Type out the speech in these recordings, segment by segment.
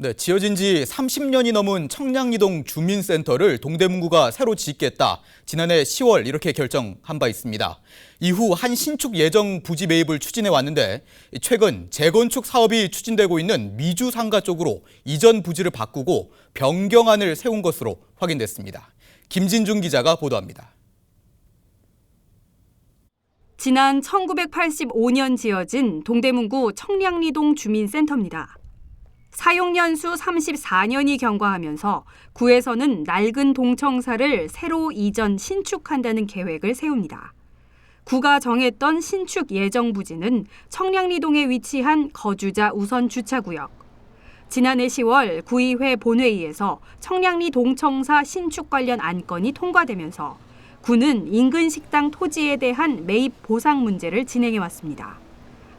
네, 지어진 지 30년이 넘은 청량리동 주민센터를 동대문구가 새로 짓겠다. 지난해 10월 이렇게 결정한 바 있습니다. 이후 한 신축 예정 부지 매입을 추진해 왔는데 최근 재건축 사업이 추진되고 있는 미주 상가 쪽으로 이전 부지를 바꾸고 변경안을 세운 것으로 확인됐습니다. 김진중 기자가 보도합니다. 지난 1985년 지어진 동대문구 청량리동 주민센터입니다. 사용연수 34년이 경과하면서 구에서는 낡은 동청사를 새로 이전 신축한다는 계획을 세웁니다. 구가 정했던 신축 예정 부지는 청량리동에 위치한 거주자 우선 주차구역. 지난해 10월 구의회 본회의에서 청량리 동청사 신축 관련 안건이 통과되면서 구는 인근 식당 토지에 대한 매입 보상 문제를 진행해왔습니다.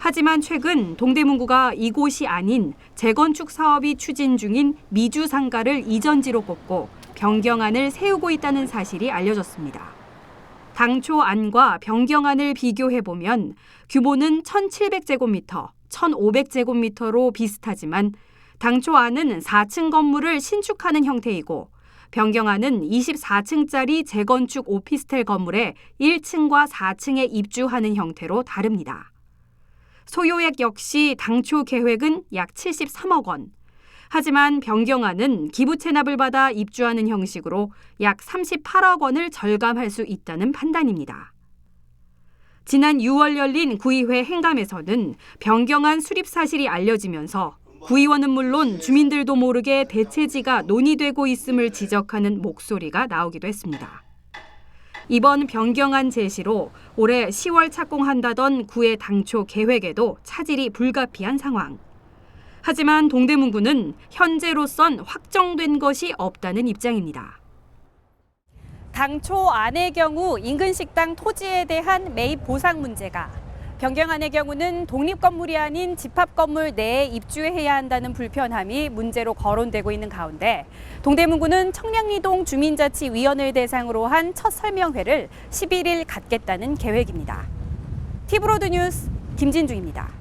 하지만 최근 동대문구가 이곳이 아닌 재건축 사업이 추진 중인 미주 상가를 이전지로 꼽고 변경안을 세우고 있다는 사실이 알려졌습니다. 당초 안과 변경안을 비교해보면 규모는 1,700제곱미터, 1,500제곱미터로 비슷하지만 당초 안은 4층 건물을 신축하는 형태이고 변경안은 24층짜리 재건축 오피스텔 건물에 1층과 4층에 입주하는 형태로 다릅니다. 소요액 역시 당초 계획은 약 73억 원. 하지만 변경안은 기부 체납을 받아 입주하는 형식으로 약 38억 원을 절감할 수 있다는 판단입니다. 지난 6월 열린 구의회 행감에서는 변경안 수립 사실이 알려지면서 구의원은 물론 주민들도 모르게 대체지가 논의되고 있음을 지적하는 목소리가 나오기도 했습니다. 이번 변경안 제시로 올해 10월 착공한다던 구의 당초 계획에도 차질이 불가피한 상황. 하지만 동대문구는 현재로선 확정된 것이 없다는 입장입니다. 당초 안의 경우 인근 식당 토지에 대한 매입 보상 문제가, 변경안의 경우는 독립건물이 아닌 집합건물 내에 입주해야 한다는 불편함이 문제로 거론되고 있는 가운데 동대문구는 청량리동 주민자치위원회를 대상으로 한 첫 설명회를 11일 갖겠다는 계획입니다. 티브로드 뉴스 김진중입니다.